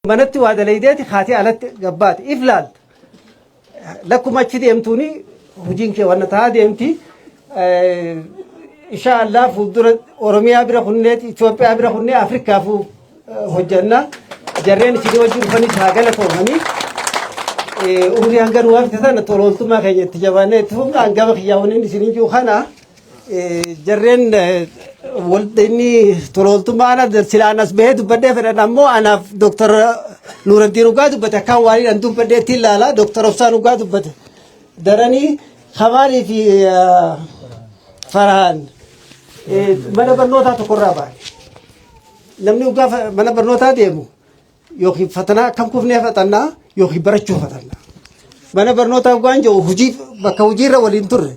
منت وهذا ليداتي خاتي على جبات إفلال لكم أشدي أمتوني هجين كي وانا تهادي أمتي إن شاء الله فودرة أوروميا برا إثيوبيا برا أفريقيا فو هجنا جرين شدي وجود فني ثاقة لكومني أمي أنجر وافد ثنا تولت ما خير تجاوزنا تهم أنجر خياوني نسيني جو خنا جرين ولدني تولت ما أنا درسلا ناس بهد بدي فرنا مو أنا دكتور نور الدين وقاد بتكان واري أنتم بدي تلا لا دكتور أفسان وقاد بت دراني خبري في فرهان mana barnoota tokko irraa baane namni ugaa mana barnootaa deemu yookiin fatanaa akkam kufnee fatannaa yookiin barachuu fatannaa mana barnootaa ugaan jiru hojii bakka hojiirra waliin turre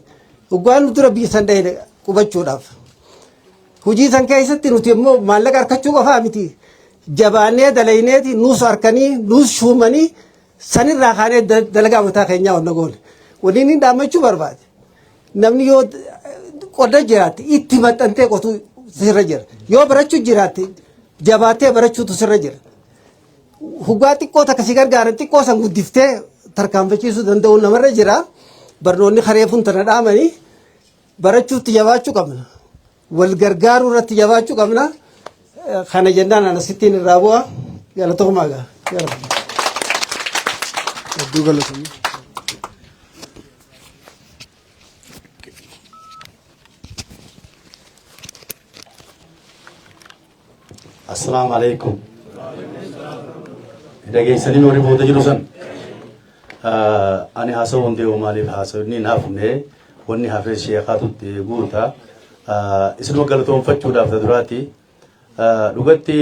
ugaan dura biyya san dhahee qubachuudhaaf hojii san keessatti nuti immoo maallaqa harkachuu qofaa miti jabaannee dalayneeti nuus harkanii nuus shuumanii sanirraa kaanee dalagaa mataa keenyaa onna goone waliin hin dhaammachuu barbaade namni yoo qoda jiraate itti maxxantee qotu sirra jira yoo barachuu jiraate jabaatee barachuutu sirra jira hugaa xiqqoo takka si gargaaran xiqqoo san guddiftee tarkaanfachiisuu danda'u namarra jira barnoonni kareefuun tana dhaamanii barachuutti jabaachuu qabna wal gargaaruu irratti jabaachuu qabna kana jennaan ana sittiin irraa bu'a galatoomaa gaa السلام عليكم. دقيقة سنين وري بودا جلوسن. أنا حاسون دي ومالي حاسوني نافني وني حافظ شيخاتو دي قوتا. اسمه قالتهم فتشو دافع دراتي. لغتي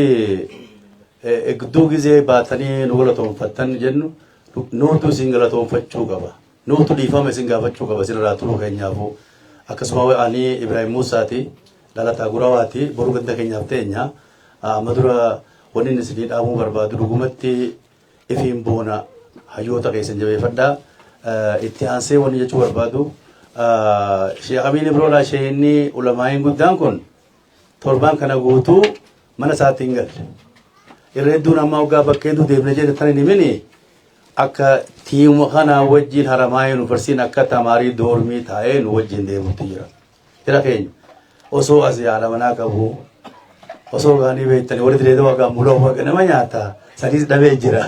اقدوغي زي باتني نقولتهم فتن جنو نوتو سينغلتهم فتشو قبا. نوتو ديفام سينغا فتشو قبا سنراتو كينيافو. أكسماوي أني إبراهيم موساتي لالا تاغوراواتي بروغندا كينيافتينيا. مدرا ونين سديد أبو برباد رغمتي إفهم بونا هيوتا كيسن جبي فدا اتهانسي وني جتو بربادو شيخ أمين برولا شيني علماء قدام كون تربان كنا غوتو منا ساتينغل يردون أما وقا بكيدو ديبنا جد تاني نمني أكا تيم خنا وجين هرماين وفرسين أكا تماري دورمي تاين وجين ديبو تيرا ترى كين أسو أزي على مناك أبو osoo gaanii beektanii walitti leedaa waaqaa mul'oo waaqa nama nyaata sadiis dhabee jira.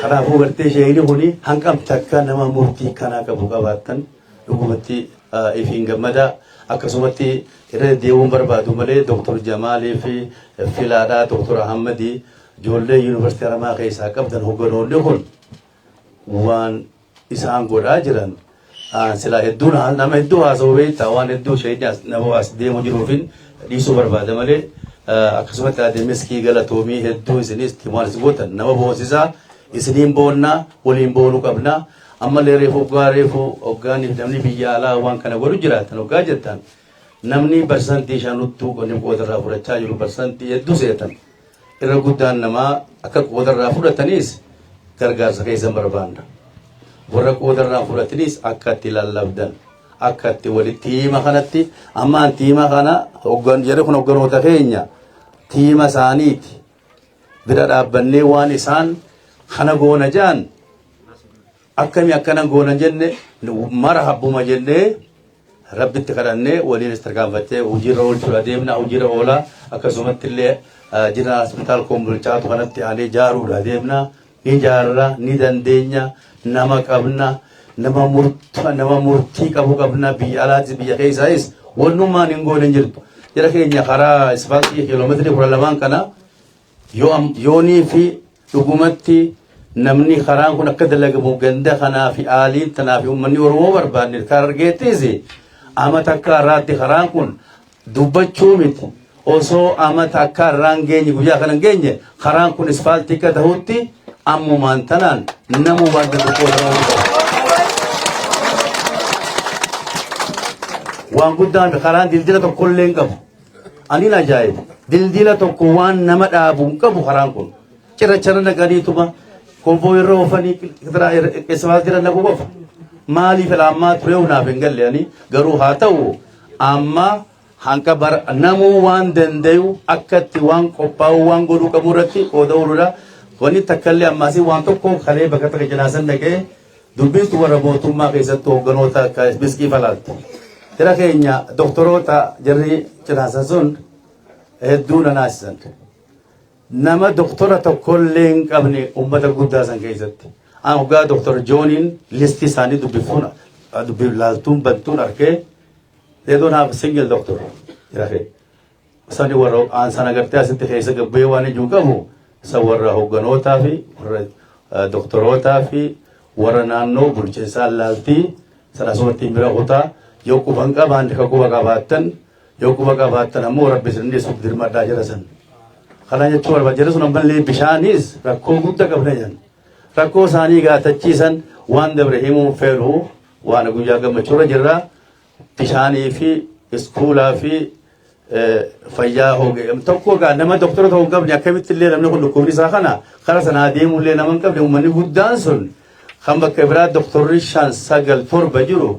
Kanaafuu gartee sheeyini kuni hangam takka nama murtii kanaa qabu qabaattan dhugumatti ifiin gammada akkasumatti irra deemuun barbaadu malee Dr. Jamaalii fi filaadhaa Dr. Ahmadii ijoollee yuunivarsiitii Haramaa keessaa qabdan hogganoonni kun waan isaan godhaa jiran. sila hedduu nama hedduu haasa'u beektaa waan hedduu sheeyini nama as deemu jiruufin dhiisuu barbaada malee akkasumatti adeemeskii galatoomii hedduu isinis timaanis gootan nama boonsisaa isiniin boonnaa waliin boonuu qabnaa ammallee reefu hoggaaniif namni biyya alaa waan kana godhu jiraatan hoggaa jettan namni barsantii shanuttuu qonni qoodarraa fudhachaa jiru barsantii hedduu seetan irra guddaan namaa akka qoodarraa fudhataniis gargaarsa keessan barbaanna. warra qoodarraa fudhatanis akkatti lallabdan akkatti walitti hima kanatti ammaan tiima kana hoggan jedhe kun hogganoota keenya tiima isaaniiti bira dhaabbannee waan isaan kana goona jaan akkami akkana goona jenne mara habbuma jennee rabbitti kadhannee waliin istirgaanfattee hojiirra oolchuudha deemna hojiirra oolaa akkasumatti illee jira hospitaal koombolchaatu kanatti aanee jaaruudha deemna ni jaarra ni dandeenya nama qabna nama murtii qabu qabna biyya alaatis biyya keessaayis wannummaan hin goone jirtu jira keenya karaa isfaaltii kiiloomeetirii 12 kana yoonii fi dhugumatti namni karaan kun akka dalagamu ganda kanaa fi aaliin tanaa fi uummanni Oromoo barbaanne kan argeettis amata akka irraatti karaan kun dubbachuu miti osoo amata akka irraan geenye guyyaa kana geenye karaan kun isfaaltii akka ta'utti ammumaan tanaan namumaan danda'u waan guddaan karaan dildila tokkollee hin qabu ani ajaa'iba dildila tokko waan nama dhaabu hin qabu karaan kun cirrachara naqaniituma konfoo irra oofanii isfaaltiirra naqu qofa maaliif laammaa ture unaaf hin galle ani garuu haa ta'u amma hanka bar namu wan dendeyu akkatti wan qophaa'u wan godhu qaburratti odaurudha wani takalli ammasi wan tokko kale bakata jinasan dhaqee dubbistu warra mootummaa keessatti hoogganoota akka biskii falaalti tira keenya doktoroota jarri jinasan sun hedduu nanaasisan nama doktora tokkollee hin qabne ummata guddaa san keessatti an hoggaa doktor jooniin listi isaanii dubbiftuun dubbilaaltuun bantuun arkee they don't have a single doctor jirafe sani warra an sana gartee asitti keessa gabbee waan ijuu qabu isa warra hogganootaa fi warra doktorootaa fi warra naannoo bulchiinsaa laaltii sana asumatti bira kutaa yoo quban qabaan ka quba qabaattan ammoo rabbi isin suuf dirmadhaa jira san kana jechuun barbaachisa sun ammallee bishaanis rakkoo guddaa qabna jedhan rakkoo isaanii gaatachiisan waan dabre himuun feeru waan guyyaa gammachuurra jirra bishaanii fi iskuulaa fi fayyaa hoogee tokko gaa nama doktora ta'uu hin qabne akkamitti illee namni kun dhukkubni isaa kana karaa sanaa deemullee nama hin qabne uummanni guddaan sun kan bakka biraa doktorri 5-9 jiru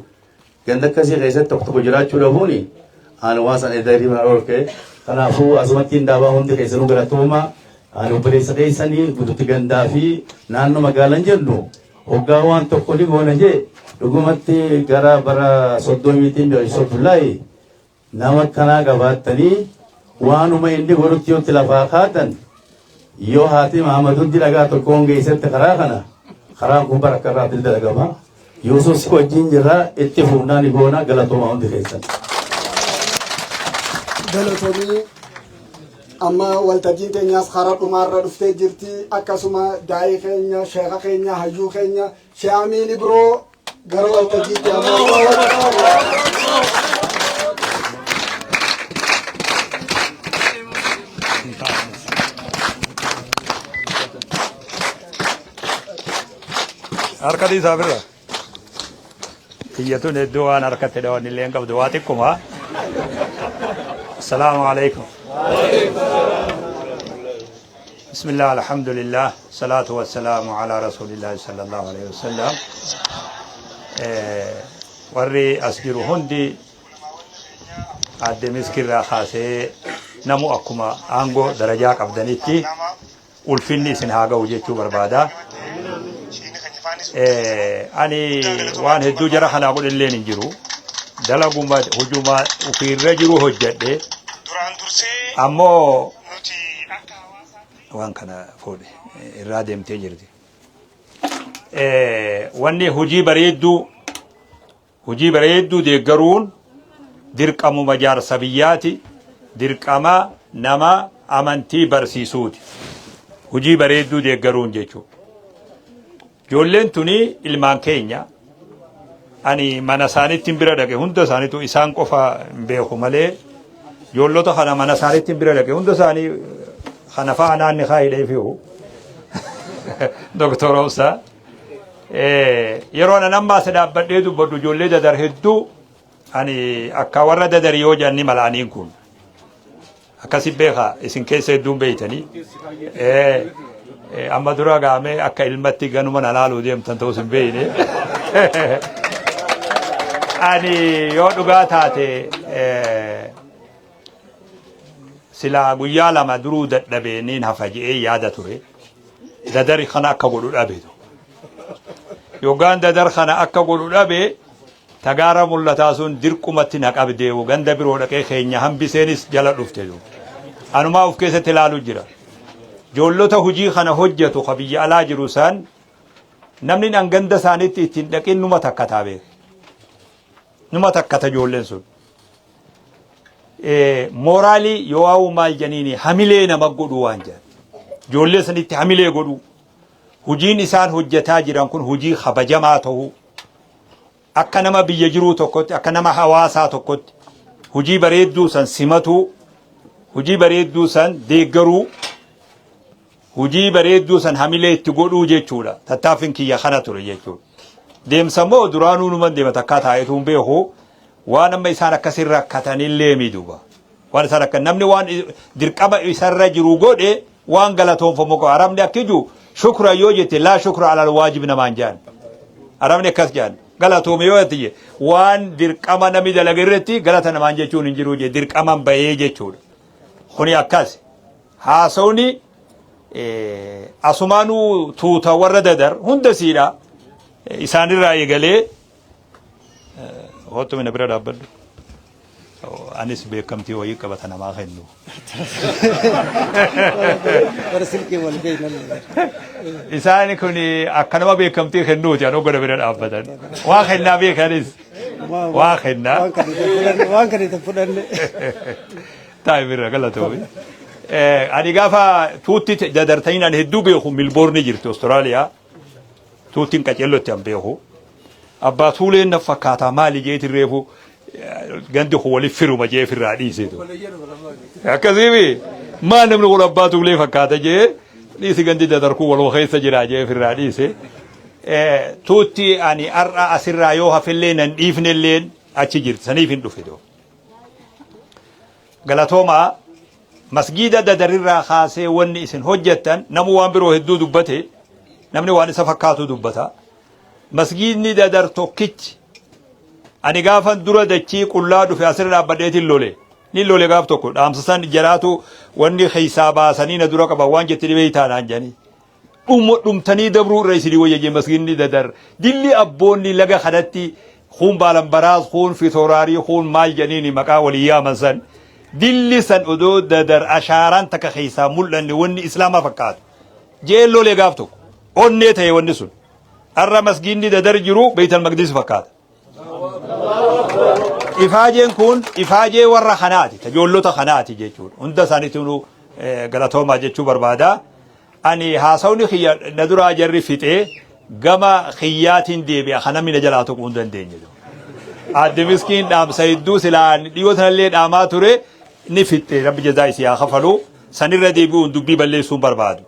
ganda akkasii keessatti tokko jiraachuu dhabuuni ani waan sana edda hirima oolke kanaafuu asumattiin daabaa hundi keessanuu galatooma ani obboleessa keessanii guututti gandaa fi naannoo magaalaan jennu hoggaa waan tokko ni goona jee dhugumatti gara bara 30 soddulaay nama kanaa qabaattanii waanuma inni godhutti yoo lafaa kaatan yoo haati Mahamadun dhagaa tokkoon geessatti karaa kana karaan kun baraka irraa dalagama Yusuf wajjin jirra itti fuunaan igoona galatooma hundi keessan galatoomii amma waltajjiin teenyaas karaa dhumaarra dhuftee jirti akkasuma daa'ii keenya sheeka keenya hayyuu keenya she'amiin biroo gara waltajjiitti Arkadi sabira. Iyatu ne doan arkate doan ni lengkap doati kuma. Assalamu alaikum. Bismillah alhamdulillah salatu wassalamu ala rasulillah sallallahu alaihi wasallam. Warri asjiru hundi adde miskirra khase namu akuma ango daraja qabdanitti ulfinni isin haga wujechuu barbaada. Ani waan hedduu jara kana godhilleen hin jiru dalaguma hujuma ufiirra jiru hojjedhe ammoo waan kana fuudhe irraa deemtee jirti wanni hujii bareedduu deeggaruun dirqamuma jaarsa biyyaati dirqama nama amantii barsiisuuti hujii bareedduu deeggaruun jechuudha. Ijoolleen tuni ilmaan keenya ani mana isaaniitti bira dhaqe hunda isaaniitu isaan qofa hin beeku malee ijoollota kana mana isaaniitti bira dhaqe hunda isaanii kana fa'a naanni kaa'idhee fi'u doktoroomsa yeroo ana nammaa isa dhaabbadhee dubbadhu ijoollee dadar hedduu ani akka warra dadar yoo janni malaaniin kun akkasi beeka isin keessa hedduun beeytanii amma dura gaame akka ilmatti ganuma nalaaluu deemtan ta'us hin beeyne ani yoo dhugaa taate silaa guyyaa lama duruu dadhabee niin hafa je'ee yaada ture dadari kana akka godhu dhabeetu yookaan dadar kana akka godhu dhabee tagaara mul'ataa sun dirqumatti na qabdeewu ganda biroo dhaqee keenya hambiseenis jala dhufte anumaa of keessatti ilaaluu jira. Ijoollota hujii kana hojjetu ka biyya alaa jiru san namni an ganda isaaniitti ittiin dhaqin numa takka taabee numa takkata ijoolleen sun mooraalii yoo waa'u maal janiini hamilee nama godhu waan jedhan ijoollee sanitti hamilee godhu hujiin isaan hojjetaa jiran kun hujii kabajamaa ta'uu akka nama biyya jiruu tokkotti akka nama hawaasaa tokkotti hujii bareedduu san simatuu hujii bareedduu san deeggaruu hujii bareedduu san hamilee itti godhuu jechuudha tattaafin kiyya kana ture jechuudha deemsamoo duraanuu numan deema takkaa taa'etuun beeku waan amma isaan akkasin rakkatanillee miduba waan isaan akka namni waan dirqama isarra jiru godhe waan galatoonfamu qaba arabni akkiju shukra yoo jette laa shukra alal waajib namaan jaan arabni akkas jaan galatoome yoo ta'e waan dirqama namni dalagarratti galata namaan jechuun hin jiru je dirqaman bahee jechuudha. Kuni akkas haasawni asumaanuu tuuta warra dadar hunda siidha isaanirraa eegalee hoottu mina bira dhaabbadhu. Anis beekamtii wayii qabata namaa kennu. Isaan kun akkanuma beekamtii kennuuti anoo godha bira dhaabbatan. Waa kennaa beekanis. Waa kennaa. Waan kan itti fudhanne. Taa'e bira galatoomi. Ani gaafa tuutti dadartanii ani hedduu beeku Milboorni jirti Austraaliyaa. Tuuttiin qaceellotti an beeku. Abbaa tuuleen na fakkaataa maali jeetiin reefu. Gandi waliif firuma jee firraa dhiiseetu. Akkasiimi maa namni wal abbaa tuulee fakkaata jee dhiisi gandi dadarkuu waluma keessa jira jee firraa dhiise. Tuutti ani har'a asirraa yoo hafillee nan dhiifnelleen achi jirti saniif hin dhufe doo. Galatoomaa masgiida dadarirraa kaasee wanni isin hojjettan namu waan biroo hedduu dubbate namni waan isa fakkaatu dubbata. Masgiidni dadar tokkichi ani gaafan dura dachii qullaa dhufe asirra dhaabbadheetiin lole ni lole gaaf tokko dhaamsasan jaraatu wanni keessaa baasanii na dura qaban waan jettanii beeytaanaan jedhanii dhumtanii dabruu irra isinii wayyaje masgiidni dadar dilli abboonni laga kanatti kun baalambaraas kun fitoraarii kun maal jedhanii maqaa walii yaaman san dilli san odoo dadar ashaaraan takka keessaa mul'anne wanni islaama fakkaatu jeen lole gaaf tokko onnee ta'e wanni sun har'a masgiidni dadar jiru beeytal maqdis fakkaata. Ifaajeen kun ifaajee warra kanaati tajoollota kanaati jechuudha hunda isaaniitu galatoomaa jechuu barbaada ani haasawni xiyya na duraa jarri fixee gama xiyyaatiin deebi'a kana mina jalaa tokko hin dandeenye adde miskiin dhaamsa hedduu silaan dhiyootanallee dhaamaa ture ni fixee rabbi jazaa isii haa kafalu sanirra deebi'uun dubbii balleessuun barbaadu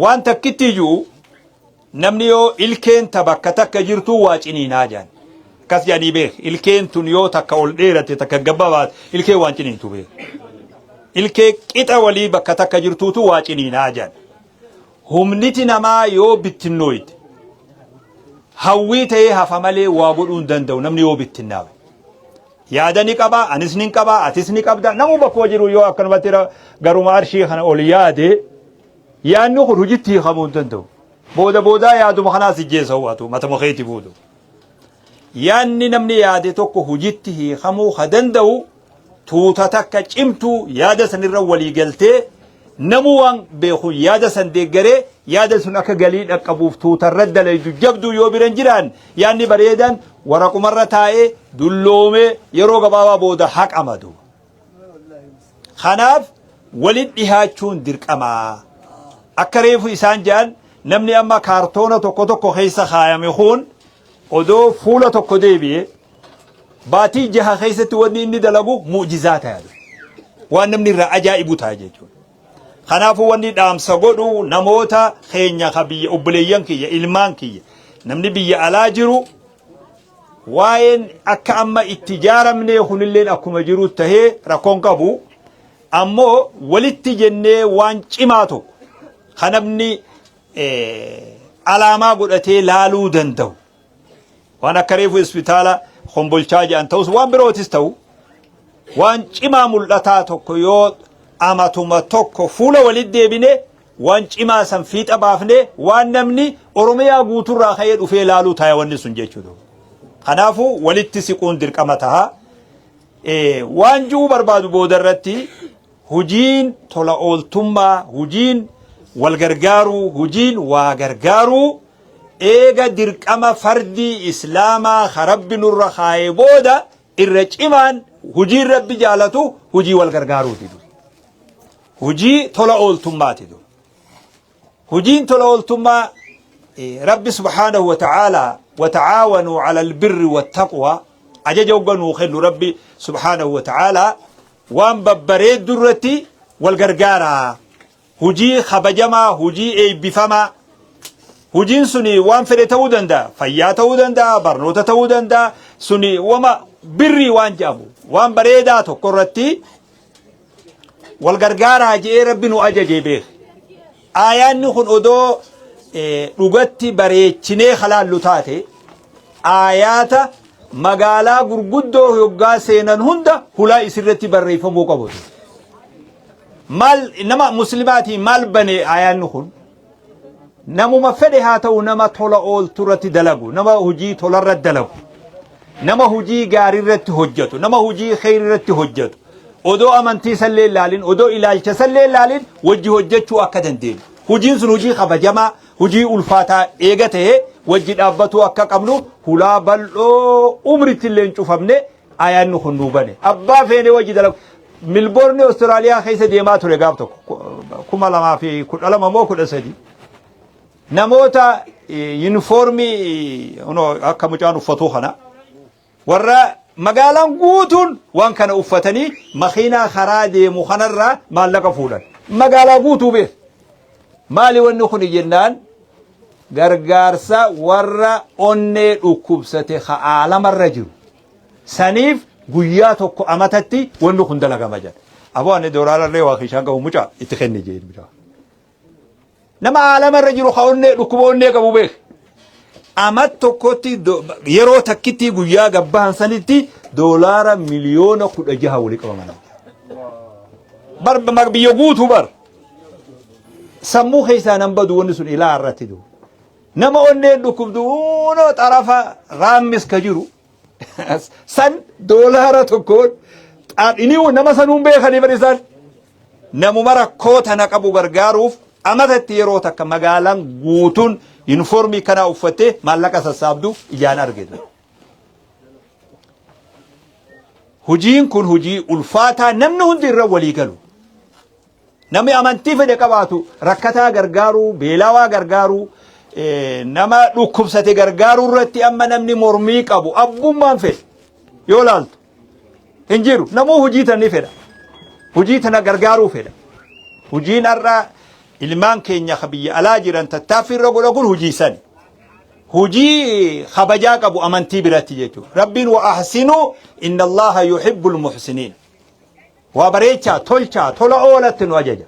waan takkitti iyyuu namni yoo ilkeen bakka takka jirtu waa ciniinaa jaan kas jedhanii beek ilkeen tun yoo takka ol dheeratte takka gabbabaat ilkee waan ciniintu beek ilkee qixa walii bakka takka jirtuutu waa ciniinaa jaan humniti namaa yoo bittinnooyte hawwii ta'ee hafa malee waa godhuu hin danda'u namni yoo bittinnaawe yaada ni qaba anis ni qaba atis ni qabda namu bakkoo jiru yoo akkanumatti garuma arshii kana ol yaade yaadni kun hojiitti hiikamuu hin danda'u boodaa yaaduma kanaas ijjeessa hawwatu matama keetti fuudhu. Yaanni namni yaade tokko hojiitti hiikamuu ha danda'u tuuta takka cimtuu yaada sanirra walii galtee namu waan beeku yaada san deeggaree yaada sun akka galii dhaqqabuuf tuutarra dalaydu jabduu yoo biran jiraan yaanni bareedan waraqumarra taa'ee dulloomee yeroo gabaabaa booda haqamadu. Kanaaf walit dhihaachuun dirqamaa akka reefu isaan jedhan namni amma kaartoona tokko keessa kaayame kun odoo fuula tokko deebi'e baatii jaha keessatti wanni inni dalagu mu'jizaa ta'a waan namni irraa ajaa'ibu ta'a jechuudha. Kanaafuu wanni dhaamsa godhu namoota keenya ka biyya obboleeyyan kiyya ilmaan kiyya namni biyya alaa jiru waa'een akka amma itti jaaramnee kunilleen akkuma jiru tahee rakkoon qabu ammoo walitti jennee waan cimaa tokko kan namni alaamaa godhatee laaluu danda'u. Waan akka reefu hospitaala hombolchaa jedhan ta'us waan birootis ta'u waan cimaa mul'ataa tokko yoo amatuma tokko fuula walit deebine waan cimaa san fiixa baafne waan namni Oromiyaa guuturraa ka'ee dhufee laaluu ta'a wanni sun jechuudha. Kanaafuu walitti siquun dirqama ta'a. Waan ji'uu barbaadu boodarratti hujiin tola ooltummaa hujiin wal gargaaruu hujiin waa gargaaruu eega dirqama fardii islaamaa harabbi nurra kaayee booda irra cimaan hujii rabbi jaalatu hujii wal gargaaruuti. Hujii tola ooltummaati. Hujiin tola ooltummaa rabbi subhaanahu wa ta'ala وتعاونوا على البر والتقوى أجا وقنوا خلوا ربي سبحانه وتعالى وان ببريد درتي والغرغارة هجي خبجما هجي اي بفما هجين سني وان فري تودن دا فيا تودن دا برنوتا تودن دا سني وما بري وان جابو وان بريداتو قرتي والغرغارة جي ربي نو أجا جيبه آيان نخون أدو dhugatti bareechinee halaallu taate آيات مقالا غرغدو يوغا سينن هندا هلا اسرتي بريفمو قبول مال انما مسلماتي مال بني آيان نخون نمو مفدها تو نما تولا اول ترتي دلغو نما هجي تولا رد دلغو نما هجي غاري رت حجتو نما هجي خير رت حجتو odoo amantii sallee ilaalin odoo ilaalcha sallee ilaalin wajji hojjechuu akka dandeenyu hojiin sun hojii kabajamaa hojii ulfaataa eega ta'e wajji dhaabbatuu akka qabnu hulaa bal'oo umritti illee hin cufamne ayaan nu kun nuubane abbaa feene wajji dalagu milboorni Austraaliyaa keessa deemaa ture gaaf tokko 2012 moo 13 namoota yuunifoormii akka mucaan uffatu kana warra magaalaan guutuun waan kana uffatanii makiinaa karaa deemu kanarraa maallaqa fuudhan magaalaa guutuu beek maali wanni kun jennaan gargaarsa warra onnee dhukkubsate haalamarra jiru saniif guyyaa tokko amatatti wanni kun dalagama jedha aboo ani doolaararree waa kishaan qabu mucaa itti kenni jee mucaa nama haalamarra jiru ha onnee dhukkuba onnee qabu beek amat tokkotti yeroo takkitti guyyaa gabbaan sanitti doolaara miliyoona 16 wali qabaman bar biyya guutuu bar sammuu keessaa nan badu wanni sun ilaa irratti du nama onneen dhukkubdu no xarafa raammis ka jiru san doolaara tokkoon inni nama sanuun beekanii barisan namuma rakkoo tana qabu gargaaruuf amatatti yeroo takka magaalaan guutuun uniformi kana uffatte maallaqa sassaabdu ijaan argite hujiin kun hujii ulfaataa namni hundi irra walii galu namni amantii fedhe qabaatu rakkataa gargaaru beelawaa gargaaru nama dhukkubsate gargaaru irratti amma namni mormii qabu abbummaan fedhe yoo laaltu hin jiru namuu hujii tan ni fedha hujii tana gargaaruu fedha hujiin arraa ilmaan keenya khabiyya alaa jiran tattaaffii irra godha kun hujii sani hujii khabajaa qabu amantii biratti jechuudha rabbiin wa ahsinu inna allaha yuhibbul muhsiniin waa bareechaa tolchaa tola oolatti nu ajaja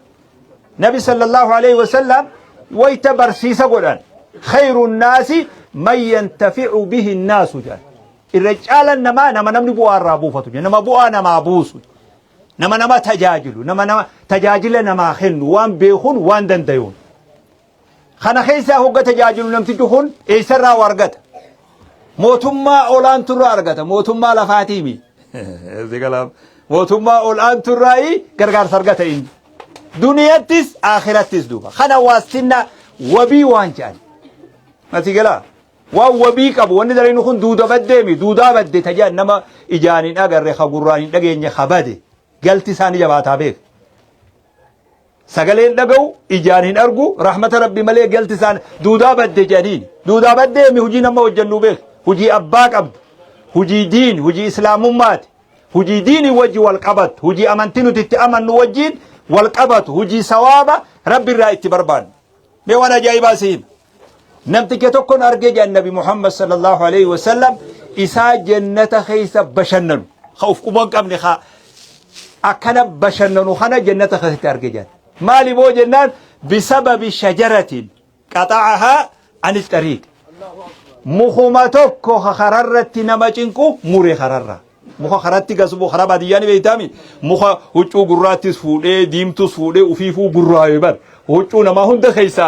nabi sallallahu alayhi wa sallam wayta barsiisa godhan khayru nnaasi man yantafi'u bihi nnaasu jedhan irra caalan namaa nama namni bu'aa irraa buufatu nama bu'aa namaa buusu nama tajaajilu nama tajaajila namaa kennu waan beekun waan dandayuun kana keessaa hogga tajaajilu namtichi kun eessarraa argata mootummaa olaanturraa argata mootummaa lafaatiimi mootummaa olaanturraa gargaarsa argata inni duniyattis akhirattis duuba kana waastinna wabii waan jedhan ati galaa waan wabii qabu wanni dareen kun duuda baddeemi duudaa badde tajaan nama ijaaniin agarre khagurraaniin dhageenye khabade galti isaanii jabaataa beek sagaleen dhaga'u ijaaniin argu rahmata rabbi malee galti isaan duudaa badde jedhaniin duudaa baddeemi hujii nama hojjennu beek hujii abbaa qabdu hujii diin hujii islaamummaati hujii diini wajji wal qabatu hujii amantii nuti itti amannu wajjiin wal qabatu hujii sawaaba rabbi irraa itti barbaannu mee waan ajaa'ibaa siin namticha tokkoon argee jedhan nabi muhammad sallallahu alayhi wa sallam isaa jannata keessa bashannanu uf quban qabne akkana bashannanu kana jannata keessatti argee jedhan maali boo jennaan bisababi shajaratin qaxa'ahaa ani xariiq mukhuma tokko kararratti nama cinqu mure kararra muka karatti gasubu karaa baadiyyaani beeytaami muka huccuu gurraattis fuudhee diimtus fuudhee ufiifuu gurraa'e bar huccuu nama hunda keessa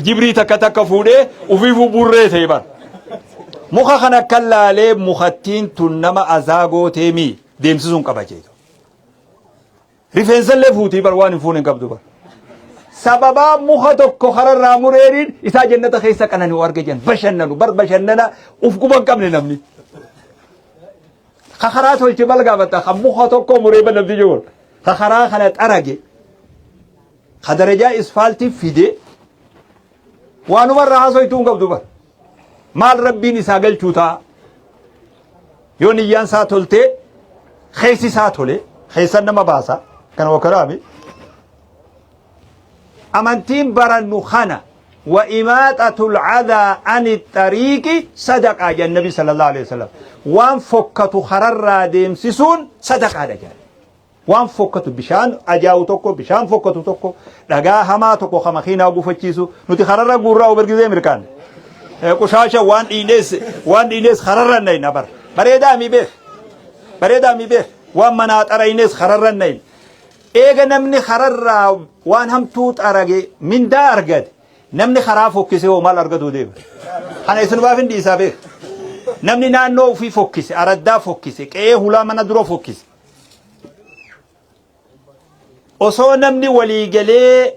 jibrii takka fuudhee ufiifuu burree ta'e bar muka kana kan laalee mukattiin tun nama azaagoo teemii deemsisuun qaba jeetu rifeensallee fuutii bar waan hin fuune hin qabdu bar sababaa muka tokko kararraa mureeriin isaa jannata keessa qananii arge jan bashannanu bar bashannana uf quban qabne namni خخرات والجبل قامت خموها توكو مريبا نبدي جول خخرا خلت أرجع خدرجة إسفالتي فيدي وانو مرة هاسوي تون قبضو بر مال ربي نساقل چوتا يون يان ساتولتي خيسي ساتولي خيسان نما باسا كان وكرامي أمانتين برنو خانا وإماتة العذى عن الطريق صدقة جاء النبي صلى الله عليه وسلم وان فكتو خرر ديم سيسون صدقة جاء وان فكتو بشان أجاو توكو بشان فكتو توكو لغا هما توكو خمخينا وقفتشيسو نتي خرر قرر وبرقزي مركان قشاشة وان إنس خررن نين نبر بريدا مي به وان منات أرى إنس خررن نين إيجا نمني خرر وان هم توت أرجع من دا أرجع نمني خراف فوكسه ومال أرجع دوديب خنا يسون بافين دي سابه نمني نانو في فوكسه أردا فوكسه كأيه هلا من درو فوكسه osoo namni walii galee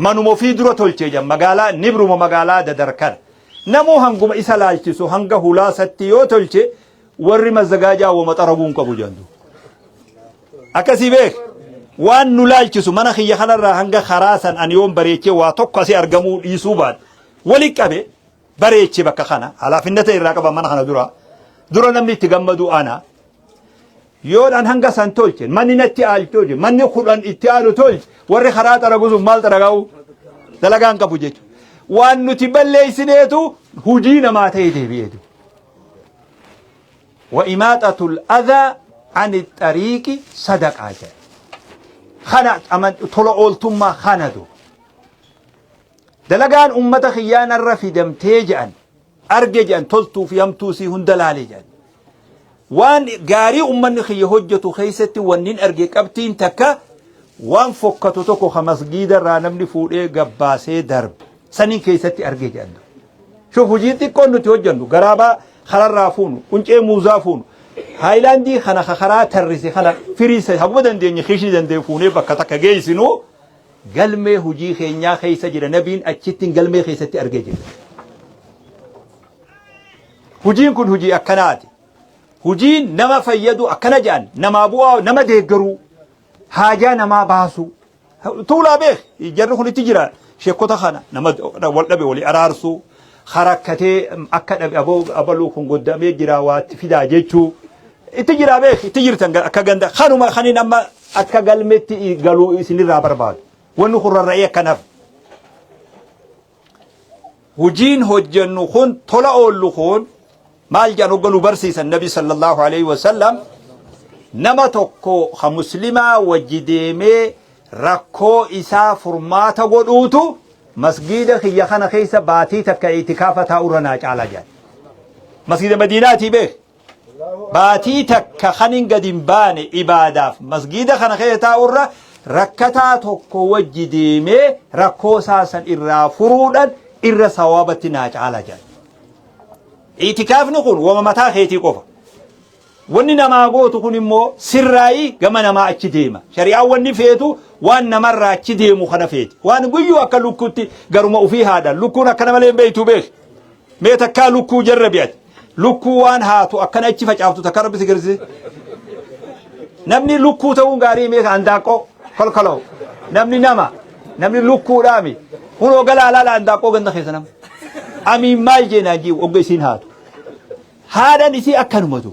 manuma ofii dura tolchee jira magaalaa nibruma magaalaa dadarkan namuu hanguma isa laalchisu hanga hulaasatti yoo tolche warri mazagaajaa wama xaraguun qabu jendu akkasii beek waan nu laalchisu mana kiyya kanarraa hanga karaasan ani yoon bareechee waa tokko asii argamuu dhiisuu baad wali qabe bareechee bakka kana halaafinnata irraa qaba mana kana dura namni itti gammadu ana yoodhaan hanga san tolche manni natti aalchooje manni kudhan itti aalu tolche warri karaa xaragusun maal xaragaa'u dalagaan qabu jechu waan nuti balleeysineetu hujii namaa ta'e deebi'eetu wa imaatatul adhaa ani xariiqi sadaqaa jedhe kana tola ooltummaa kanatu dalagaan ummata kiyyaanarra fidamtee jedhan arge jedhan toltuu fi hamtuusii hunda laalee jedhan وان غاري أمني خي هجتو خيستي ونين أرجع كابتين تكا وان فكتو تكو خمس جيدا رانمني فوقي قباسي درب سنين كيستي أرجع جاندو شوف وجيتي كونو تهجندو غرابا خلال رافونو كنجي موزافونو هايلاندي خنا خخرا ترسي خنا فريسي حقوة دندي خيشي دندي فوني بكتاكا جيسينو قلمي هجي خينيا خيسا جيدا نبين أجتين قلمي خيستي أرجع جاندو هجين كن هجي أكناتي هجين نما فيدو أكنا جان نما بوا نما دهجرو حاجة نما باسو طولا به يجرخون تجرا شيكوتا خنا نما ولا بيولي أرارسو خركتي أكد أبلوكم قدامي جراوات في داجيتشو تجرا به تجرتن أكجند خانو ما خاني نما أكجل متي قالوا سني رابرباد ونخر الرأي كنف هجين هجنو خون طلا أولو خون مال جانو قالوا برسيس النبي صلى الله عليه وسلم نما توكو خمسلمة وجديمي ركو إسا فرماتا قدوتو مسجد خيخانا خيسا باتي تكا اعتكافة تاورنا على جان مسجد مديناتي به باتي تكا خنين قدم باني إبادة مسجد خانا خيسا تاورنا ركتا توكو وجديمي ركو ساسا إرا فرودا إرا صوابتنا على جان اعتكاف نقول وما متى خيتي قفا وننا ما قوتو كن مو سرائي كما ما أتشديما شريعة وني فيتو وان مرة أتشديمو خنا فيتي وان قيو أكا لكوتي قرمو في هذا لكونا كنا ملين بيتو بيخ ميتا كا لكو جربيات لكو وان هاتو أكنا أتشفاج عفتو تكرب بسكرسي نمني لكو تاون غاري ميخ عنداكو كل نمني لكو رامي هنو قلا لا عنداكو قند خيسنام أمي مال جناجي وقسين هاتو هذا نسي أكنمتو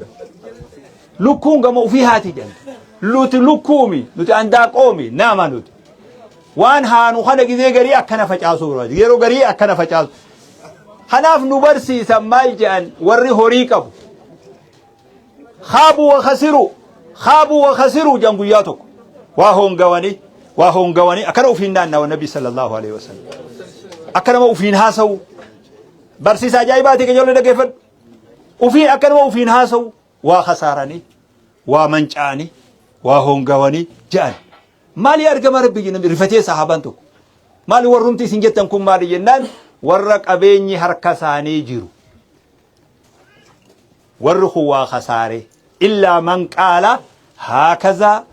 لكون قاموا في هاتي جن لوت لكومي لوت عندك قومي نعم لوت وان هانو خنا كذي قري أكنا فجأسو غيرو قري أكنا فجأسو خناف نبرسي سمال جن وري هوريكابو خابوا وخسروا جنبياتك وهم قواني أكنوا فينا النبي صلى الله عليه وسلم أكنوا فينا هاسو برسيسا جايباتي كجولة دقيفن وفي أكنوا وفين هاسو وخسارني ومنجاني وهونغواني جان مالي أرقم ربي جنب رفتي صحابانتو مالي ورمتي سنجتنكم مالي جنان ورق أبيني هركساني جيرو ورخوا خساري إلا من قال هكذا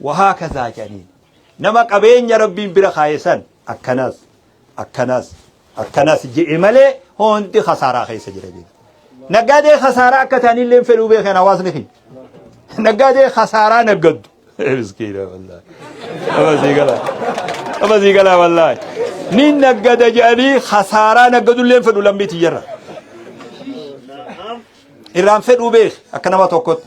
وهكذا جنين نما أبيني ربي برخايسان أكناس جئ ملي هون دي خسارة خيس جربين نقادي خسارة كتاني اللي فلو بيخي نواز نخي نقادي خسارة نقد مسكينة والله أما زيقلا والله نين نقاد جاني خسارة نقد اللي فلو لم بيتجرى إرام فلو بيخ أكنا ما توقت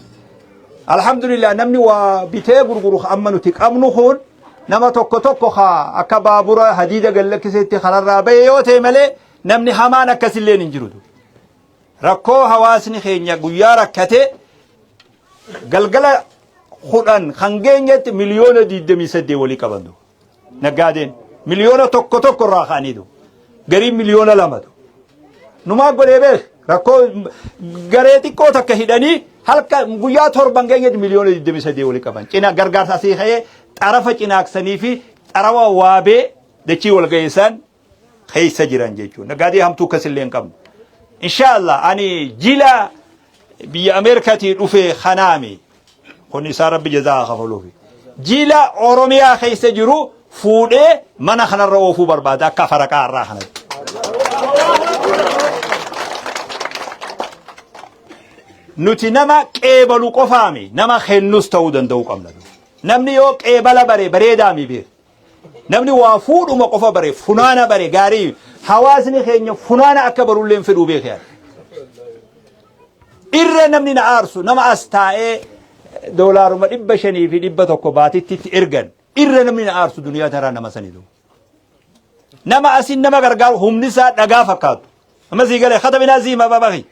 الحمد لله نمني وبيتي غرغرو أمنو تك أمنو خون نما توكو خا أكا بابورا حديدة قال لك سيتي خلال رابي يوتي ملي نمني حمان أكسلين انجرودو ركو حواسني خينيا قويا ركتي قلقلا خوران خنجينيت مليون دي دمي سدي ولي كبندو نقادين مليون توكو راخاني دو قريب مليون لامدو نما قولي بيخ ركو غريتي كوتا كهيداني هلكا غويا توربان غيد مليون دمي سدي ولي كبان كنا غرغار ساسي خي طرف كنا اكسني في طروا وابي دچي ولغيسان خي سجران جيچو نغادي هم تو كسلين كم ان شاء الله اني جيلا بي امريكا تي دوفي خنامي كوني سار ربي جزاء خفلو في جيلا اوروميا خي سجرو فودي من خنا رو فو بربادا كفرقا راخنا nuti nama qeebalu qofaami nama kennus ta'uu danda'u qabna namni yoo qeebala bare bareedaami beek namni waa fuudhuma qofa bare funaana bare gaarii hawaasni keenya funaana akka barulleen fedhuu beek yaa irra namni na aarsu nama as taa'ee doolaaruma 500 fi 100 baatitti ergan irra namni na aarsu duniyaa taraa nama saniitu nama asin nama gargaaru humni isaa dhagaa fakkaatu amma sii galee khatabinaa ziima babaqi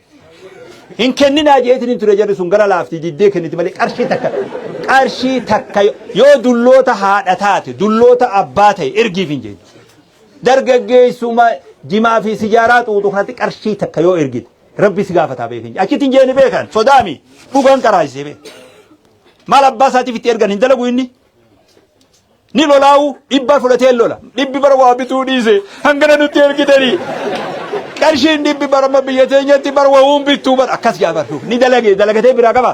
إن كننا جيت نترى جرسون قرا لافتي جدّي كنت ملك أرشي تك يو دلوتا هاتات دلوتا أباتي إرجي فين جيت درجة جي سوما جما في سيارات ودخلتك أرشي تك يو إرجي ربي سقافة تابي فين أكيد تنجيني بيكان صدامي بوغان كرايسي بي ما لباساتي في تيرجان هندلقوا إني نيلو لاو إبّا فلتين لولا إبّي بروا بتونيزي هنگنا نتيرجي تاني كارشين دي ببرما بيتين ينتي بروا بيتوبر أكاس جابر ني دلقتي براقبا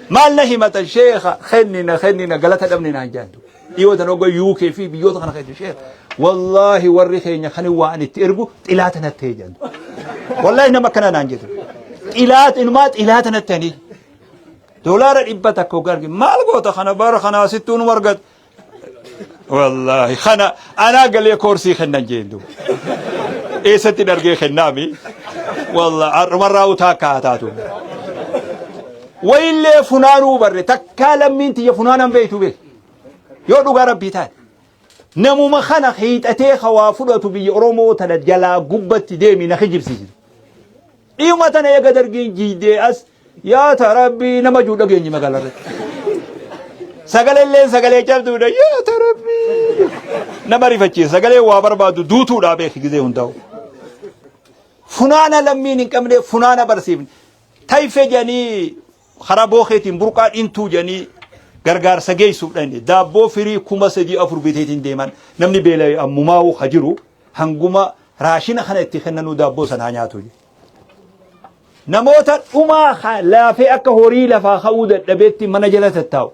مالنا همة الشيخ خننا قلت دمنا جاندو يوتا نوغو يوكي في بيوتا خنا خيد الشيخ والله ورخينا خني واني تيرغو طلاتنا تيجاندو والله نما كنا نانجدو طلات انمات طلاتنا التاني دولار إبتك وقرقي مال قوتا خنا بار خنا 60 ورقت والله خنا أنا قال لي كورسي خنا جيندو إيه ستي درجة خنامي والله مرة وتاكا تاتو ويلي فنانو بري تكالم من تي فنانا بيتو بي يودو غرب بيتان نمو مخانا خيط أتي خوافلتو بي أرومو تنجلا قبت ديمي نخجب سيجد إيو ما تنا يقدر جيدي أس يا تربي نما جودا جيني مقالر سقال اللين سقال يجردو يا تربي نما ريفتشي سقال وابر بادو دوتو رابي خيزي هنداو فنانا لمين كمني فنانا برسيبن تايفه جاني خرابوخيتين برقان انتو جاني غرغار سجي سوداني دابو فري كوما سدي افر بيتين ديمان نمني بيلاي امماو خجرو هنغوما راشين خنتي خننو دابو سنانياتو نموتا اما لا في اك هوري لفا خود دبيتي منجلت التاو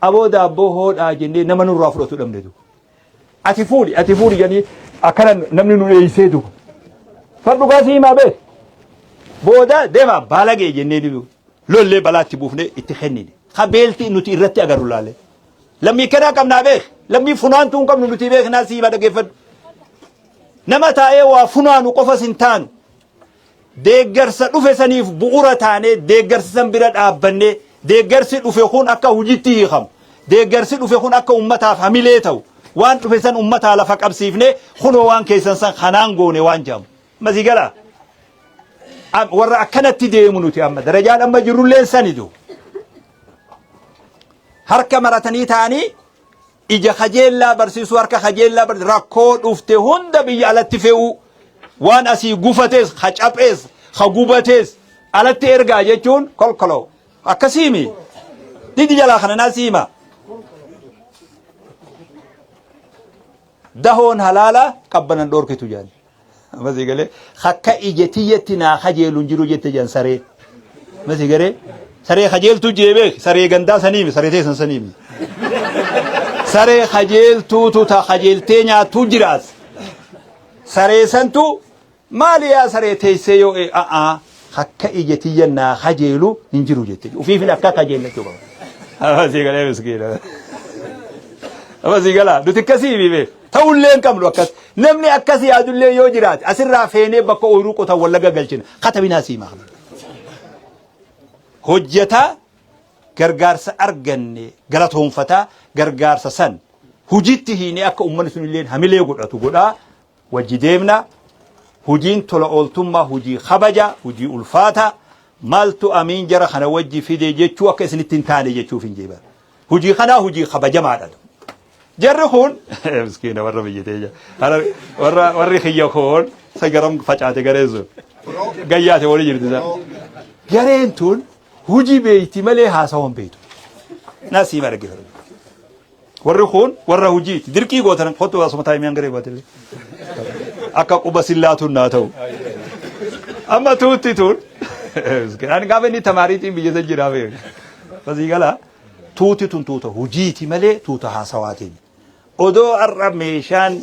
ابو دابو هود اجندي نمنو رافروتو دمدو اتفولي يعني اكن نمني نو يسيدو فردو قاسي ما به بودا ديما بالغي جنيدو لولي بلاتي بوفني اتخنيني خبيلتي نوتي رتي اغرو لالي لمي كنا كم نابه لمي فنانتون كم نوتي بيخ ناسي بدا كيفد نما تاي وا فنانو قفس انتان ديغرس دوفه سنيف بوغورا تاني ديغرس سمبرد ابني ديغرس دوفه خون اكا وجيتي خم ديغرس دوفه خون اكا امتا فاميليتو وان دوفه سن امتا لفق ابسيفني خنو وان كيسن سن خنانغوني وان جام مزيقلا ورا كانت تديمونتي اما درجات اما جرولين سندو harka maratanii taani ija khajeella barsiisu harka khajeella rakkoo dhufte hunda biyya alatti fe'u waan asii gufates khacaphes khagubates alatti ergaa jechuun kolkolo akkasiimi didi jala kana nasiima dahoon halala qabbanan dhorkitu jaan masigale khakka ijetiyetti na khajeelun jiru jette jan sare masigare sare khajeeltu jebe sare ganda sanimi sare tesan sanimi sare khajeeltu ta khajeeltenya tujras sare santu maliya sare teyseyo hakka ijetiyanna khajeelu injiru jette ufi fil akka khajeelatu ba masigale miskina masigala dutikasibi be tawulleen kamlu akkas namni akkasi adulle yo jiraat asirra feene bakko oyruqo ta wallaga galchina khatabina sima hojjeta gargaarsa arganne galatoonfata gargaarsa san hujitti hiine akka ummanni sun illeen hamilee godhatu godha wajji deemna hujiin tola ooltummaa hujii khabaja hujii ulfaata maltu amiin jara kana wajji fide jechuu akka isinitti hin taane jechuuf hin jeeban hujii kana hujii khabajamaadha jarri kun miskiina warra biyyatee warri khiyya kun سجرم فجأة جريزو جيات ولي جردنا جرينتون هجي بيتي مليها سوون بيتو ناسي مرقي ورخون ورا هجيت دركي قوتنا خطوا اسمه تايمين غريب وتلي اكا قبسلاتو ناتو اما توتي تون انا قابني تماريتين بيجي جرافي بس يقلا توتي تون توتا هجيتي ملي توتا حسواتين اودو الرميشان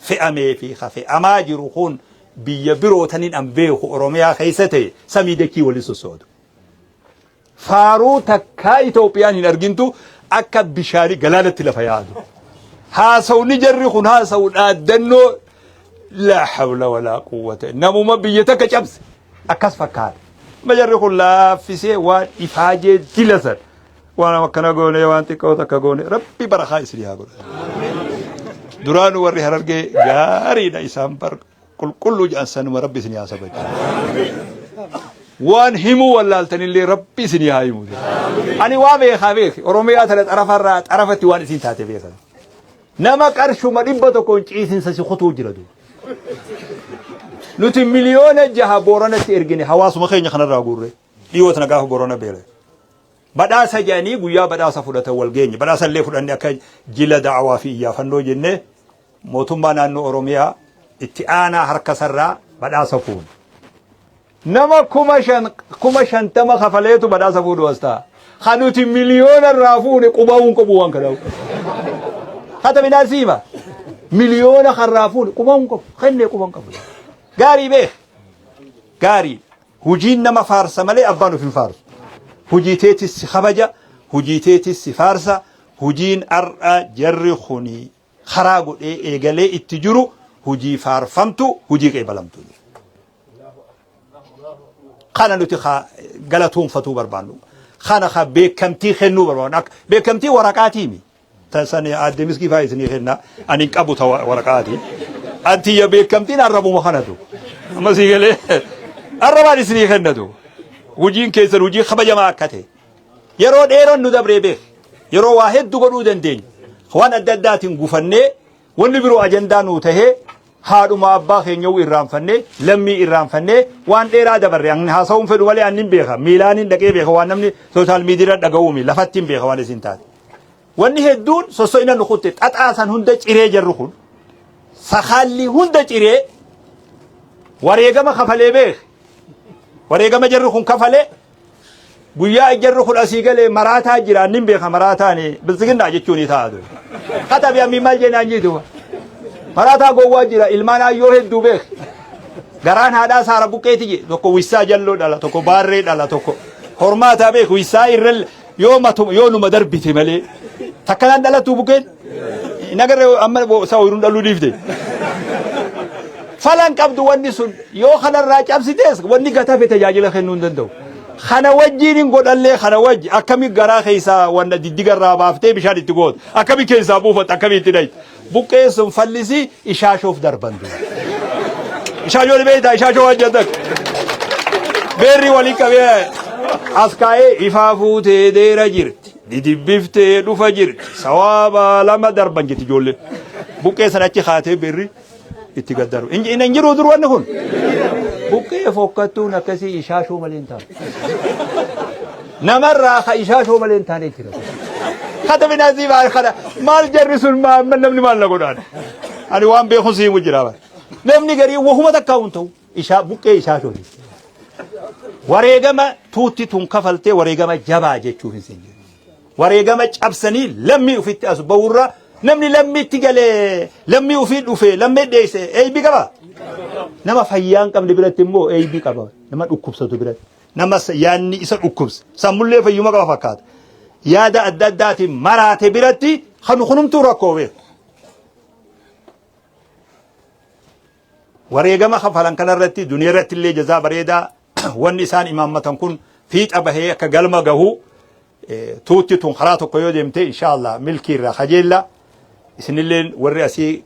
في امي في خفي اما جروخون بيبرو تنين امبيو اوروميا خيستي سميدكي ولسو سود فارو تكا إثيوبيان هنرجنتو أكا بشاري جلالة الفيادو هاسو نجرخون هاسو نادنو لا حول ولا قوة نمو ما بيتك جبس أكاس فكار ما جرخون لا فيسي وإفاجة تلسر وانا مكنا قولي وانتي كوتا كقولي ربي برخاء سريها قولي درانو وري هررقي غاري دا إسام بر كل جانسان مربي سنيا سبج وان همو واللالتن اللي ربي سنيا يمود أنا وابي خابيك أوروميا ثلاث عرفات عرفتي وان سين تاتي بيك نما كرشو مريبتو كونش إيسين سسي خطو جردو نوتي مليون جها بورانا تيرجني حواس مخيني خنا راغوري ديوتنا غاف بورانا بيله بدا سجاني غيا بدا سفودته والغيني بدا سلي فدان يك جيل دعوا في يا فنو جنه موتوما نانو اوروميا اتيانا حركه سرا بدا سفون نما كومشان تما خفليتو بدا سفود واستا خانوتي مليون الرافون قباون قبوان كدو حتى من نسيبه مليون خرافون قباون قب خلي قباون قب غاري به غاري هجين نما فارس ملي ابانو في فارس هجيتيتي السخبجة هجيتيتي السفارسة هجين أرأى جرخوني خراغو إيغالي اتجرو هجي فارفمتو هجي قيبلمتو خانا نتي غلطون فتو بربانو خانا خا بكمتي خنو بربانو بكمتي ورقاتيمي تساني آدميس كيف هايسني خنا أني كابو ورقاتي أنتي يا بكمتي نعربو مخانتو أما سيغالي أرباني سني خنتو وجين كيسر وجين خبجة ما كته يرو ديرون ندبر به يرو واحد دغدو دندين خوان الدداتين غفنه ونبرو اجندا نوته هادو ما ابا خينيو إيران فنه لمي إيران فنه وان ديرا دبر يعني هاسون فدو ولي انين بيخا ميلانين دقي بيخا وان نمني سوشال ميديا دغومي لفتين بيخا وان سنتات وني هدون سوسوينا نخوت اتاسان هند چيري جرخون سخالي هند چيري وريغما خفلي بيخ وريغما جرخون كفله غيا جرخون اسيغله مراتا جيرانين بيخا مراتاني بلسغنا جچوني تاادو خطب يا ميمال جنانجيتو مراتا غوا جيرا المانا يوهدو بيخ غران هادا سارا بوكيتي توكو ويسا جلو دالا توكو باري دالا توكو حرماتا بيخ ويسا يرل يوم دربتي ملي تكلان دالا تو بوكين نغر امل ساويرون دالو ديفدي فلان قبض وني سن يو خنا راجاب سيتس وني غتا في تجاجل خنون دندو خنا وجين غدله خنا وج اكمي غرا خيسا ون ديغرا بافتي بشاد تغود اكمي كيسا بوفت اكمي تداي بوكيس فلسي اشاشوف دربندو اشاشو بيتا اشاشو وجدك بيري ولي كبي اسكاي افافوت ديرا جيرت دي بيفت دو فجر ثواب لما دربنجت جول بوكيس ناتي خاته بيري اتقدروا إن ينجروا دروان نكون بوكي فوقتون كسي إشاشو ملينتان نمر راخ إشاشو ملينتان كده خد من هذه خد مال جرسون ما من نمني مال لقولان أنا وام بيخوسي مجرا نمني قري وهم تكاونتو إشا بوكي إشاشو وريجما توتي تنكفلتي وريجما جباجة تشوفين سنجر وريجما أبسني لمي في التأسبورة نمني لمي تجلي لمي وفيد وفي لمي ديس أي بيكبا نما فيان كم لبرت مو أي بيكبا نما أكوبس تبرت نما يعني إسر أكوبس سامولة في يوم كلا فكات يا دا الددات مرات برتي خنم تراكوه وريجما خفلان كلا رتي دنيا رتي اللي جزاء بريدا والنسان إمام تكون فيت أبهي كجلما جهو توتي تنخرات قيودمتي إن شاء الله ملكي رخجيلا سنلين ورئاسي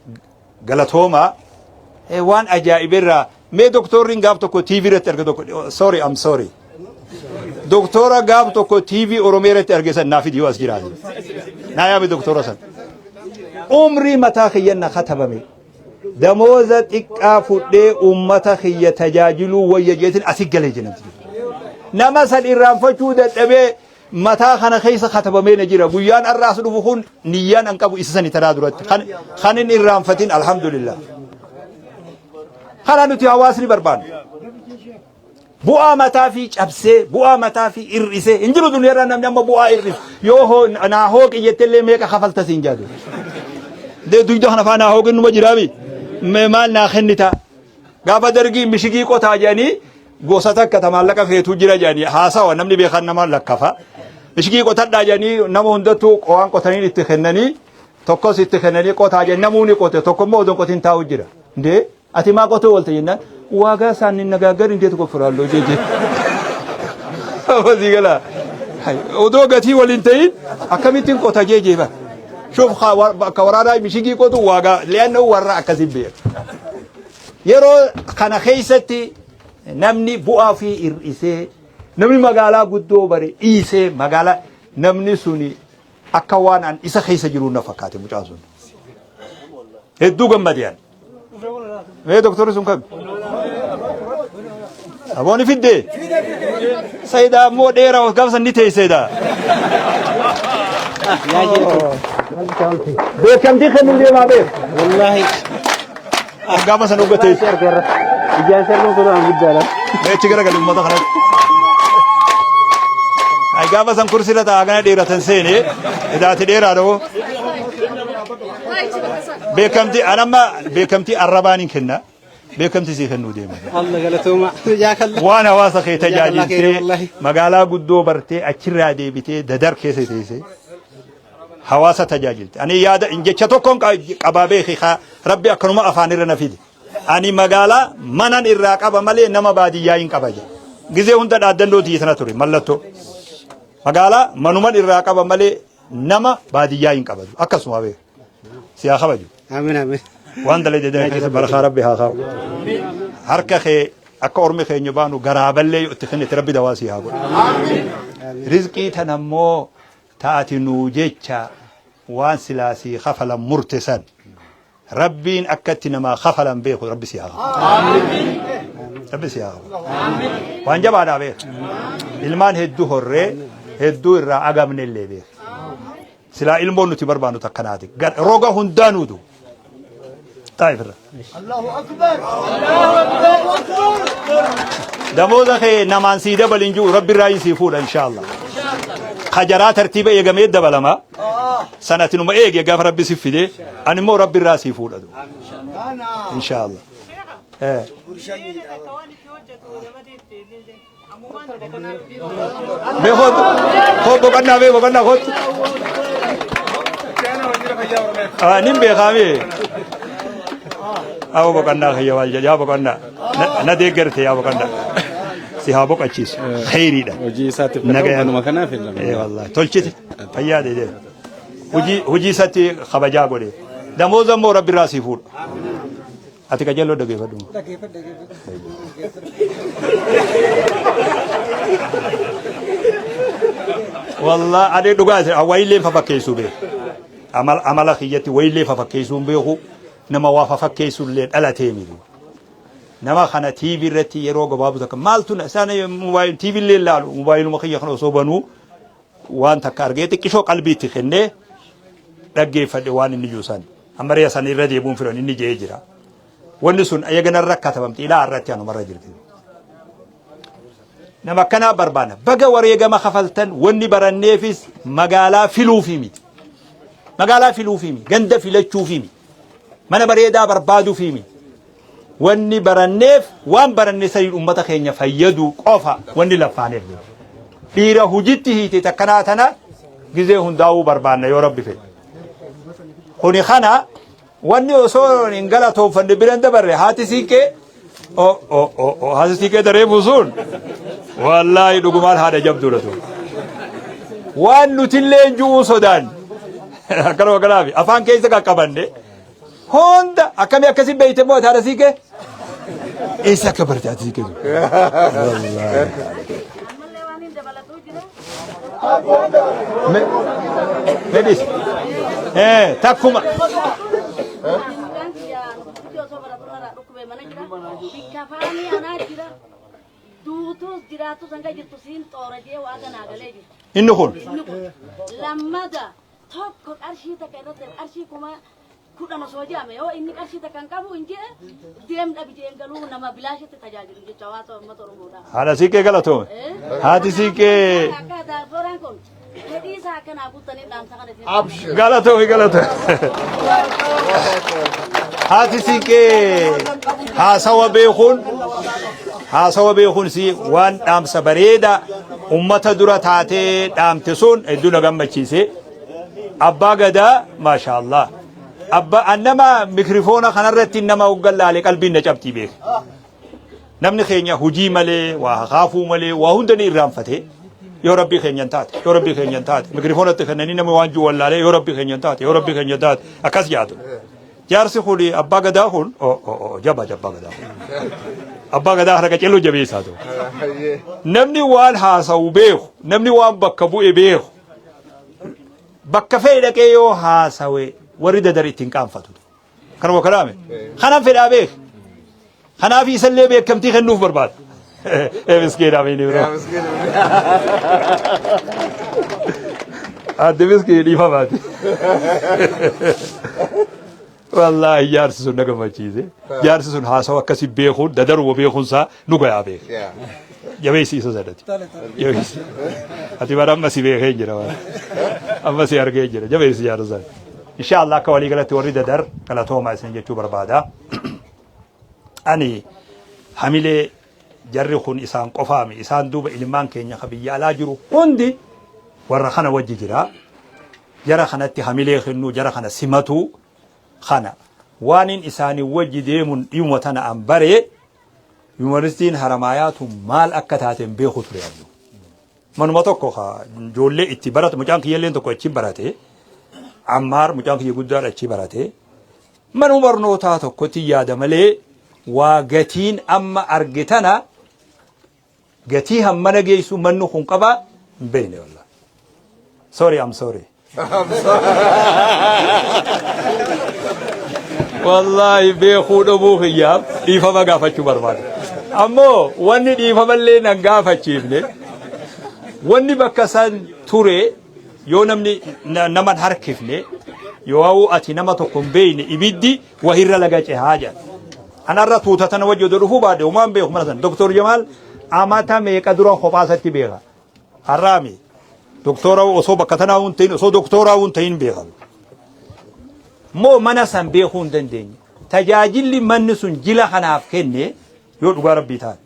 غلطهما وان أجائب الرا مي دكتور رينغاب توكو تي في رترغدو سوري ام سوري دكتورا غاب توكو تي في اورومي رترغسن نافي ديواس جيران نايا مي دكتورا سن عمري متى خينا ختبمي دموزة إكافو دي أمتا خي تجاجلو ويجيت الأسيقل جنب نما سن إرام فجودة تبي متا خنا خيس خطب مين جرا بيان الراس دفخون نيان أنكبو إسسني ترادرات خن إرام فتين الحمد لله خنا نتي حواسني بربان بوا متا في أبسه بوا متا في إرسه إنجلو دنيا رانا نما بوا إرس يوه أنا هوك يتلي ميك خفلت سينجادو ده دوي ده خنا فانا هوك نما جرابي مال ناخنتا غابا درجي مشيكي قطع جاني غوساتك كتمالك في تجرا جاني هاسا ونمني بيخان نما لكفا مشيكي قطع جاني نمو هندتو قوان قطعين اتخنني توكوس اتخنني قطع جاني نموني قطع توكو مودون قطعين تاو جرا ده أتما قطع والتينا واغا ساني نغاغر اندي تكو فرالو جيجي وزيغلا ودو غتي ولينتين اكاميتين قطع جيجي با شوف كوراراي مشيكي قطع واغا لانه ورا كسبير يرو كان خيستي نمني بوا في إرئيسي نمني مغالا قدو بري إيسي مغالا نمني سوني أكوان عن إسا خيسة جرون فكاتي مجازون هدو غمديان ايه دكتور سنكب أبوني في الدي سيدا مو ديرا وقفصا نتي سيدا بكم دي خنو دي ما بيك والله قام سنوقتي إجازة لو كنا نقدر ما تيجي كلام ما تخلص قام سن كرسي لا تاعنا ديرة تنسيني إذا تدير هذا بكمتي أنا ما بكمتي الربانين كنا بكمتي سيخنو ديما الله قالتوما وانا واثق تجاجلتي مقالا قدو برتي أكرا دي بتي ددر كيسي تيسي حواسة تجاجلت أنا ياد إن جتشتوكم قبابي خيخا ربي أكرم أفاني رنفيدي أني مقالا منن الراقب ملي نما بادي ياين قباجا جزء هندا دادنو تيسنا توري ملتو مقالا منومن الراقب ملي نما بادي ياين قباجو أكسموا بيه سياخة بجو آمين آمين وان دلي دي خيس برخا ربي هاخاو حركة خي أكا أرمي خي نبانو غراب اللي اتخني تربي دواسي هاقو رزقي تنمو تاتي نوجيتشا وان سلاسي خفلا مرتسا ربين أكدتنا ما خفلا بيخو ربي سياخو آمين ربي سياخو وان جبادا بيخ ilmaan hedduu horree hedduu irraa agamne illee beek silaa ilmoon nuti barbaannu takkanaati roga hundaanuutu taa'ifirra Allahu akbar Allahu akbar damooza kee namaan sii dabalin jiru rabbi irraa sii fuudha inshallah qajaraa tartiiba eegamee dabalama sanatinuma eege gaafa rabbi si fide animmoo rabbi irraa sii fuudha inshallah بخود خود بقنا بيه بقنا خود نيم بخامي أو بقنا خيا والجا يا بقنا نديكرت يا بقنا سيهابك أشيس خيري ده وجي ساتي نجاي أنا ما كنا في الله إيه والله تولشت فيا ده وجي ساتي خبجا قولي دموزم مو ربي راسي فول أتي كجلو دقي فدوم والله أدي دقاس أويلي ففكيسو به عمل خيتي ويلي ففكيسو به نما واففكيسو اللي ألا تيميلو نما خنا تي في رتي يروق بابو تك مالتنا سنة موبايل تي في اللي لا موبايل مخيّ خنا صوبانو وان تكارجيت كيشو قلبي تخنّه دقي فدوان النجوسان أمريا سنة ردي يبون فرون النجى يجرا ونسون أيجنا الركعة تمام إلى الرتيانو مرة جرتي نما كنا بربانا بقى وريجا ما خفلتن وني برنيفس مقالا فيلوفيمي مقالا فيلوفيمي جند فيلتشوفيمي من بريدا بربادو فيمي وني برنيف وان برنيسي الأمة خينيا فيدو قفا وني لفانيف بيرا هجتي تتكناتنا جزء هنداو بربانا يا رب في هوني خنا وني أصور إنجلا توفن برند بري هاتي سيكه أو هاتي سيكه دري بوسون والله دعومال هذا جاب دولته وان نتيلين جو سودان كلام كلامي أفان كيسة كابندة هوندا أكمل أكسب بيته مو هذا سيكه إيش كبرت هذا سيكه مديس تاكوما أفاني أنا جرا دوتو جراتو سانجا جتوسين تورجي وأنا ناقلي إنه كون لما دا توك أرشي تكرر أرشي كما كنا نسوجي أمي أو إني أرشي تكان كابو إنجي ديم أبي ديم كلو نما بلاش تتجاجر إنجي جواتو ما ترومونا هذا سيكي غلطهم هذا سيكي كذا فوران كون هذه ساكن أبو تاني نام سكان غلطهم هذا سيكي ها سوا بيخون سي وان دام سبريدا أمتا درا تاتي دام تسون الدولة غم تشيسي أبا غدا ما شاء الله أبا أنما ميكروفونا خنرت إنما وقال لي قلبي نجبتي بيه نمن خينيا هجي ملي وخافو ملي وهندني إرام فتي يا ربي خينيا تات يا ربي خينيا تات ميكروفونا تخنني نما وانجو ولا لي يا ربي خينيا تات يا ربي خينيا تات أكاس يادو جارسي خولي أبا غدا هون أو جبا غدا أبا غدا هرقا چلو جبي ساتو نمني وان هاسو بيخو نمني وان بكبو بيخو بكفي لك يو هاسوي ورد دري تنكام فتو كرمو كلامي خنا في الابيخ خنا في سلي بيك كم تي خنوف برباد مسكين اميني برو هاد مسكين يفهمات والله يارس سن نغما چیزه يارس سن هاسو كسي بيخو ددر و بيخون سا نغيا بيخ يويسي سزدت يويسي اتي بارام مسي بيخ جرا اما سي ارغي جرا يويسي يارس ان شاء الله كولي غلط وري ددر كلا تو ما سن جتو بربادا اني حمله جرخون انسان قفامي انسان دوب علمان كينيا خبي على جرو هندي ورخنا وجي جرا جرا خنتي حمله خنو جرا خنا سمتو خنا وانين إساني وجديمون يومتنا أمبري يونستين هرمايات مال أكتاتين بيخوت رياضو من متوقع خا جولة اتبارات مجانك يلين تكو اتباراته عمار مجانك يقدر اتباراته من عمر نوتا تكو تيادا ملي وغتين أما أرغتنا غتي هم من جيسو منو خنقبا بيني والله sorry I'm sorry والله بيخود أبو خياب ديفا ما قافت شو برباد أمو واني ديفا ملي نقافت شيبني واني بكسان توري يو نمن حركفني يو أو أتي نما تقوم بيني إبدي وهيرا لغاية حاجة أنا رتوتا تنوجه دروفو بعد ومان بيخ مثلا دكتور جمال أماتا ميكا درون خباستي بيغا الرامي دكتورا وصو بكتنا ونتين وصو دكتورا ونتين بيغا مو منسان بيخون دندين تجاجل منسون جلا خناف كني يودغا ربي تان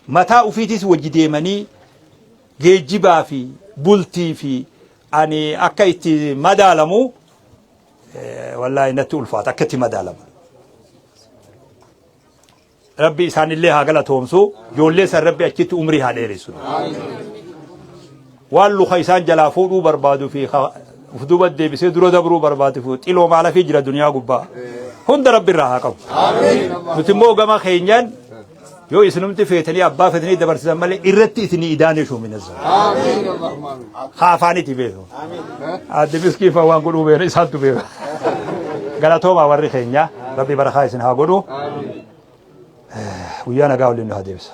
متى اوفيتيس وجديمني جيجبا في بولتي في اني اكايتي مدالمو والله نتول فات اكتي مدالم ربي سان الله غلطومسو جولي سر ربي اكيت عمري هاديرسو والله خيسان جلا فودو بربادو في فدوبة دي بسي درو دبرو برباد فوت إلو معلا في جرا دنيا قبا هند رب الرحاكم نتمو قما خينيان يو اسنمت فيتني أبا فتني دبر سمالي إرتي إثني إداني شو من الزمان خافاني تبيهو عاد بسكي فوان قلو بينا إسان تبيهو غلطو ما وري خينيا ربي برخاي سنها قلو ويانا قاول إنه هدي بس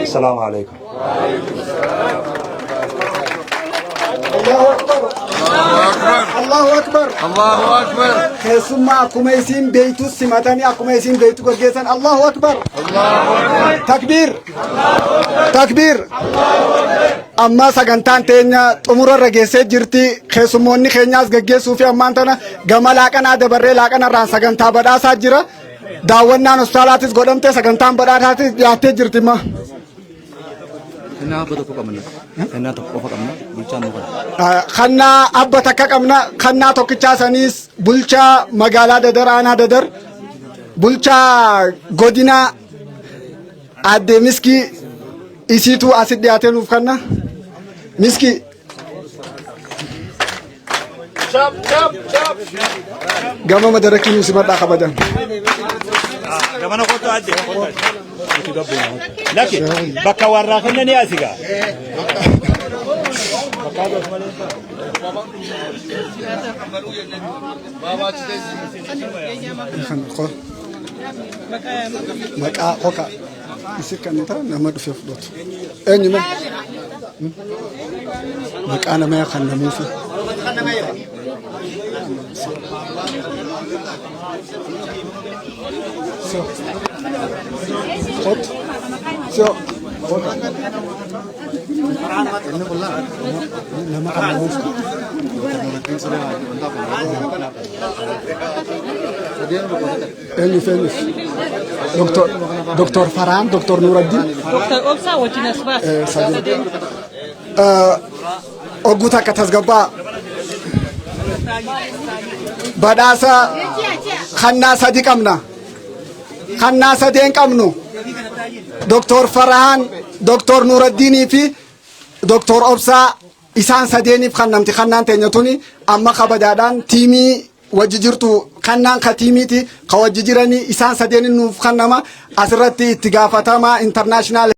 السلام عليكم الله أكبر الله أكبر الله أكبر خيسما كوميسين بيتو سماتني كوميسين بيتو كجيسان الله أكبر تكبير تكبير أما سجنتان تينيا أمور الرجيسة جرتي خيسموني خينياس كجيسو في أمانتنا جمالا كنا دبرة لا كنا ران سجنتا بدا ساجرا داونا نصالاتيس قدام تي سجنتان بدا هاتي ياتي جرتي ما Kena tokko fakamna bulchaan nu خنا أبا تكاكمنا خنا توكيتشا سانيس بولشا مغالا ددر أنا ددر بولشا غودينا أدي مسكي إسيتو أسيد دياتين وفخنا مسكي شاب شاب شاب قام مدركي يوسف الله خبدا قام أنا قلت عدي لكن بكا وراخنا نياسيكا مكا خوكا يسكن نتا نما دفي فلوت اني من مكا انا ما يخنمو في سو خط سو نما خنمو اني فينس دكتور فرحان دكتور نور الدين دكتور أوبسا وجينا سباس أوجوتا كتزغبا بداسا خنا صديق أمنا خنا صديق أمنو دكتور فرحان دكتور نور الدين في دكتور أوبسا إسان صديقني بخنامتي خنان تنيتوني أما خبدادان تيمي وججرتو خنان ختيميتي خوججراني إسان صديقني نوف خنما أسرتي تجافتما international